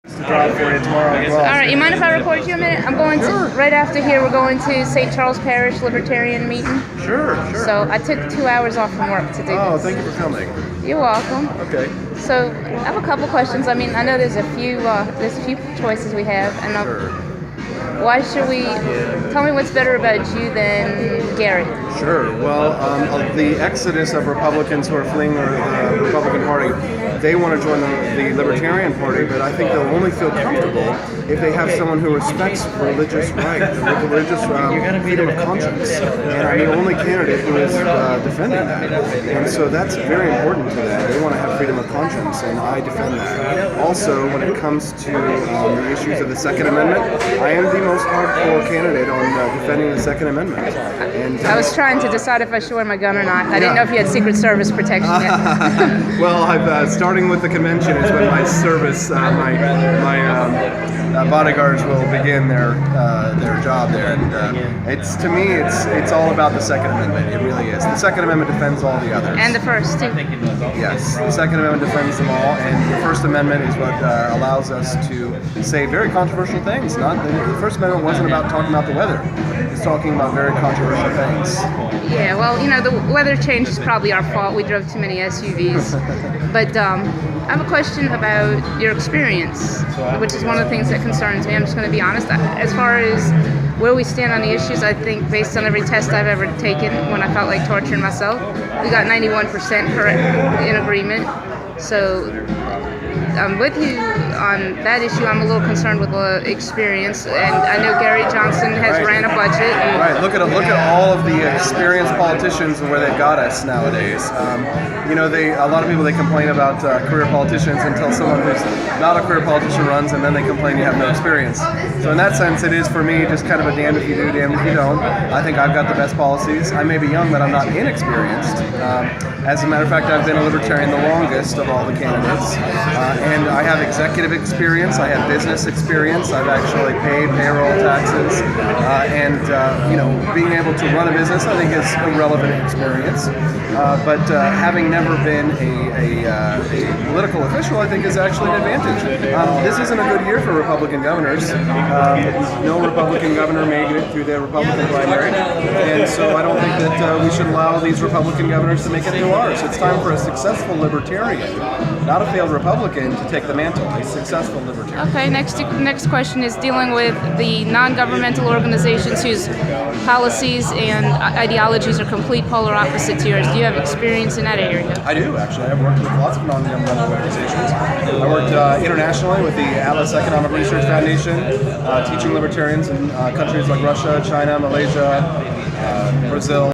To drive for you tomorrow as well. All right, you mind if I record you a minute? I'm going to, right after here, we're going to St. Charles Parish Libertarian meeting. Sure. So I took 2 hours off from work to do Oh, this. thank you for coming. You're welcome. Okay. So I have a couple questions. I mean, I know there's a few choices we have, and Sure. why should we? Tell me what's better about you than Gary. Sure. Well, the exodus of Republicans who are fleeing the Republican Party, they want to join the Libertarian Party, but I think they'll only feel comfortable if they have someone who respects religious rights, religious freedom of conscience. And I'm the only candidate who is defending that. And so that's very important to them. They want to have freedom of conscience, and I defend that. Also, when it comes to the issues of the Second Amendment, I am the most hardcore candidate on defending the Second Amendment. And I was trying to decide if I should wear my gun or not. I didn't know if you had Secret Service protection yet. Well, starting with the convention is when my service, my bodyguards will begin their job there, and to me it's all about the Second Amendment. It really is. The Second Amendment defends all the others. And the First too. Yes, the Second Amendment defends them all, and the First Amendment is what allows us to say very controversial things. The First Amendment wasn't about talking about the weather. It's talking about very controversial things. Yeah, well, the weather change is probably our fault. We drove too many SUVs. But I have a question about your experience, which is one of the things that concerns me. I'm just going to be honest. As far as where we stand on the issues, I think based on every test I've ever taken when I felt like torturing myself, we got 91% correct in agreement. So I'm with you on that issue. I'm a little concerned with the experience, and I know Gary Johnson has ran a budget. Right. Look at all of the experienced politicians and where they've got us nowadays. A lot of people, they complain about career politicians until someone who's not a career politician runs, and then they complain you have no experience. So in that sense, it is for me just kind of a damned if you do, damned if you don't. I think I've got the best policies. I may be young, but I'm not inexperienced. As a matter of fact, I've been a libertarian the longest of all the candidates, and I have executive experience. I have business experience. I've actually paid payroll taxes, and being able to run a business, I think, is a relevant experience. But having never been a political official, I think, is actually an advantage. This isn't a good year for Republican governors. No Republican governor made it through the Republican primary, and so I don't think that we should allow these Republican governors to make it through ours. It's time for a successful libertarian, not a failed Republican, to take the mantle. A successful libertarian. Okay, next question is dealing with the non-governmental organizations whose policies and ideologies are complete polar opposite to yours. Do you have experience in that area? I do, actually. I've worked with lots of non-governmental organizations. I worked internationally with the Atlas Economic Research Foundation, teaching libertarians in countries like Russia, China, Malaysia, Brazil.